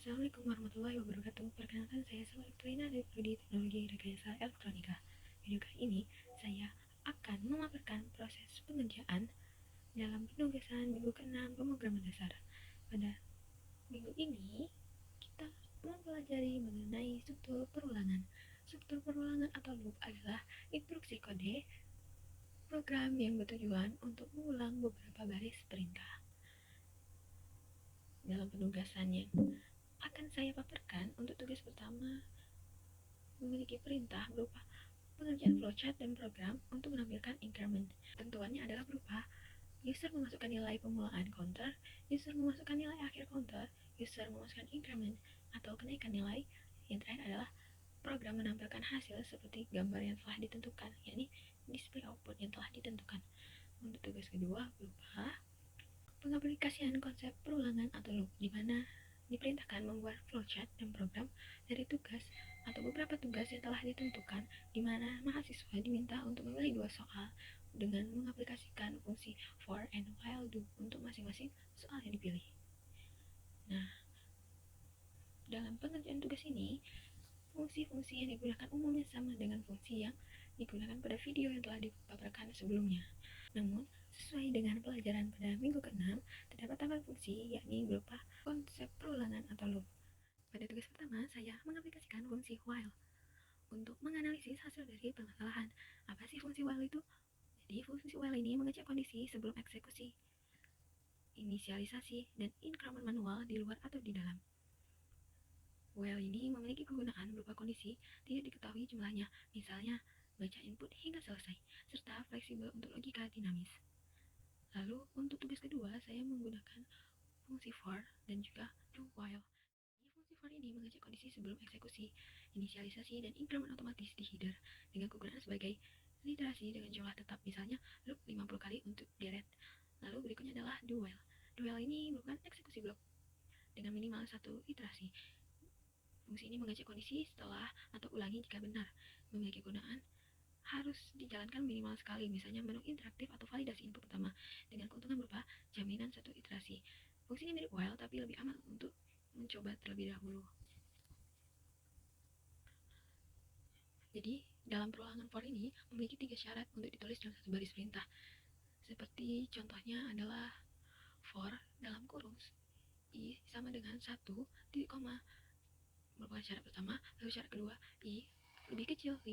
Assalamualaikum warahmatullahi wabarakatuh. Perkenalkan, saya Salma dari Prodi Teknologi Rekayasa Elektronika. Video kali ini saya akan memaparkan proses pengerjaan dalam penugasan minggu ke-6 pemrograman dasar. Pada minggu ini kita mempelajari mengenai struktur perulangan. Struktur perulangan atau loop adalah instruksi kode program yang bertujuan untuk mengulang beberapa baris perintah. Dalam penugasan yang akan saya paparkan, untuk tugas pertama memiliki perintah berupa pengerjaan flowchart dan program untuk menampilkan increment. Tentuannya adalah berupa user memasukkan nilai pemulaan counter, user memasukkan nilai akhir counter, user memasukkan increment atau kenaikan nilai. Yang terakhir adalah program menampilkan hasil seperti gambar yang telah ditentukan, yakni display output yang telah ditentukan. Untuk tugas kedua berupa pengaplikasian konsep perulangan atau loop, di mana diperintahkan membuat flowchart dan program dari tugas atau beberapa tugas yang telah ditentukan, di mana mahasiswa diminta untuk memilih 2 soal dengan mengaplikasikan fungsi for and while do untuk masing-masing soal yang dipilih. Nah, dalam pengerjaan tugas ini, fungsi-fungsi yang digunakan umumnya sama dengan fungsi yang digunakan pada video yang telah dipaparkan sebelumnya. Namun, sesuai dengan pelajaran pada minggu ke-6, terdapat tambahan fungsi, yakni berupa konsep perulangan atau loop. Pada tugas pertama, saya mengaplikasikan fungsi while untuk menganalisis hasil dari permasalahan. Apa sih fungsi while itu? Jadi, fungsi while ini mengecek kondisi sebelum eksekusi, inisialisasi, dan increment manual di luar atau di dalam. While ini memiliki kegunaan berupa kondisi tidak diketahui jumlahnya, misalnya baca input hingga selesai, serta fleksibel untuk logika dinamis. Lalu untuk tugas kedua, saya menggunakan fungsi for dan juga do while. Fungsi for ini mengecek kondisi sebelum eksekusi, inisialisasi, dan increment otomatis di header dengan kegunaan sebagai literasi dengan jumlah tetap, misalnya loop 50 kali untuk deret. Lalu berikutnya adalah do while. Do while ini merupakan eksekusi blok dengan minimal 1 iterasi. Fungsi ini mengecek kondisi setelah atau ulangi jika benar. Memiliki kegunaan harus dijalankan minimal sekali, misalnya menu interaktif atau validasi input pertama, dengan keuntungan berupa jaminan 1 iterasi. Fungsi ini mirip while, tapi lebih aman untuk mencoba terlebih dahulu. Jadi, dalam perulangan for ini memiliki 3 syarat untuk ditulis dalam satu baris perintah. Seperti contohnya adalah for dalam kurung i sama dengan 1 titik koma merupakan syarat pertama, lalu syarat kedua i lebih kecil 5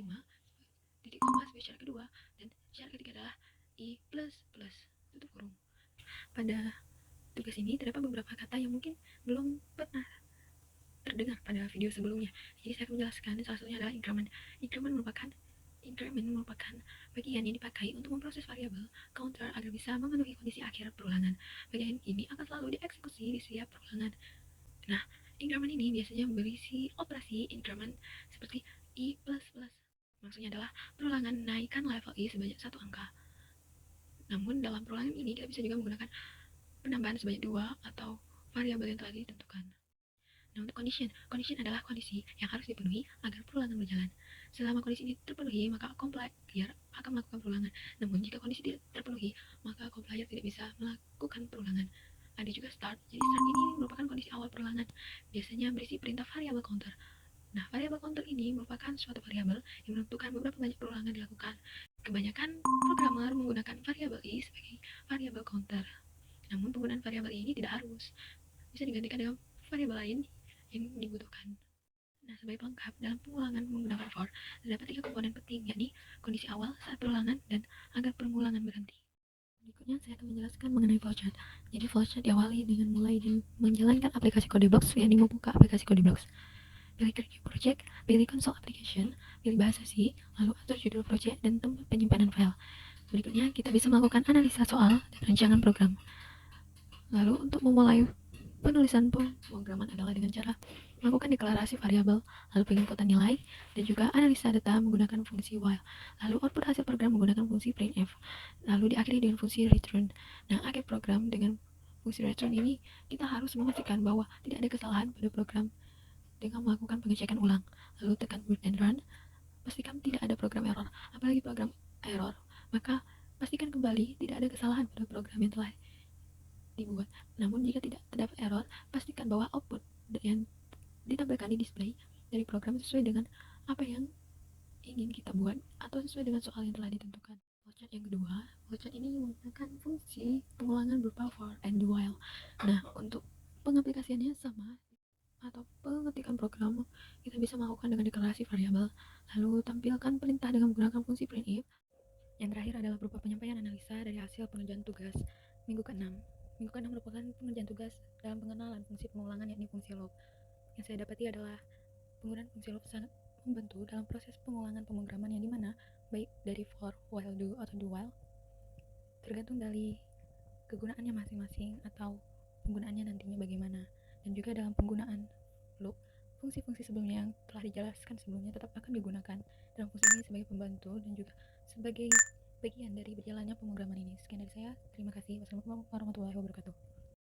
titik koma sebagai syarat kedua, dan syarat ketiga adalah i plus plus tutup kurung. Pada tugas ini terdapat beberapa kata yang mungkin belum pernah terdengar pada video sebelumnya, jadi saya akan menjelaskan. Salah satunya adalah increment. Increment merupakan bagian yang dipakai untuk memproses variabel counter agar bisa memenuhi kondisi akhir perulangan. Bagian ini akan selalu dieksekusi di setiap perulangan. Nah, increment ini biasanya berisi operasi increment seperti i plus plus. Maksudnya adalah perulangan naikkan level i sebanyak 1 angka. Namun dalam perulangan ini kita bisa juga menggunakan penambahan sebanyak 2 atau variabel yang telah ditentukan. Nah, untuk condition adalah kondisi yang harus dipenuhi agar perulangan berjalan. Selama kondisi ini terpenuhi, maka compiler akan melakukan perulangan. Namun jika kondisi tidak terpenuhi, maka compiler tidak bisa melakukan perulangan. Ada juga start. Jadi start ini merupakan kondisi awal perulangan, biasanya berisi perintah variabel counter. Nah, variabel counter ini merupakan suatu variabel yang menentukan beberapa banyak perulangan dilakukan. Kebanyakan programmer menggunakan variabel i sebagai variabel counter. Namun penggunaan variabel ini tidak harus, bisa digantikan dengan variabel lain yang dibutuhkan. Nah, sebagai pelengkap, dalam pengulangan menggunakan for, terdapat 3 komponen penting, yakni kondisi awal, saat perulangan, dan agar pengulangan berhenti. Berikutnya saya akan menjelaskan mengenai flowchart. Jadi flowchart diawali dengan mulai menjalankan aplikasi kode blocks, yakni membuka aplikasi kode blocks. Pilih Create Project, pilih Console Application, pilih bahasa C, lalu atur judul project dan tempat penyimpanan file. Berikutnya kita bisa melakukan analisa soal dan rancangan program. Lalu untuk memulai penulisan pemrograman adalah dengan cara melakukan deklarasi variabel, lalu penginputan nilai, dan juga analisa data menggunakan fungsi while. Lalu output hasil program menggunakan fungsi printf. Lalu diakhiri dengan fungsi return. Nah, akhir program dengan fungsi return ini kita harus memastikan bahwa tidak ada kesalahan pada program dengan melakukan pengecekan ulang. Lalu tekan boot and run. Pastikan tidak ada program error. Apalagi program error, maka pastikan kembali tidak ada kesalahan pada program yang telah dibuat. Namun jika tidak terdapat error, pastikan bahwa output yang ditampilkan di display dari program sesuai dengan apa yang ingin kita buat atau sesuai dengan soal yang telah ditentukan. Flowchart yang kedua, flowchart ini menggunakan fungsi pengulangan berupa for and while. Nah, untuk pengaplikasiannya sama atau pengetikan program kita bisa melakukan dengan deklarasi variabel, lalu tampilkan perintah dengan menggunakan fungsi printf. Yang terakhir adalah berupa penyampaian analisa dari hasil pengerjaan tugas minggu ke-6. Minggu ke-6 merupakan pengerjaan tugas dalam pengenalan fungsi pengulangan, yakni fungsi loop. Yang saya dapati adalah penggunaan fungsi loop sangat membantu dalam proses pengulangan pemrograman, yang dimana baik dari for, while, do, atau do while tergantung dari kegunaannya masing-masing atau penggunaannya nantinya bagaimana. Dan juga dalam penggunaan loop, fungsi-fungsi sebelumnya yang telah dijelaskan sebelumnya tetap akan digunakan dalam fungsi ini sebagai pembantu dan juga sebagai bagian dari berjalannya pemrograman ini. Sekian dari saya, terima kasih. Wassalamualaikum warahmatullahi wabarakatuh.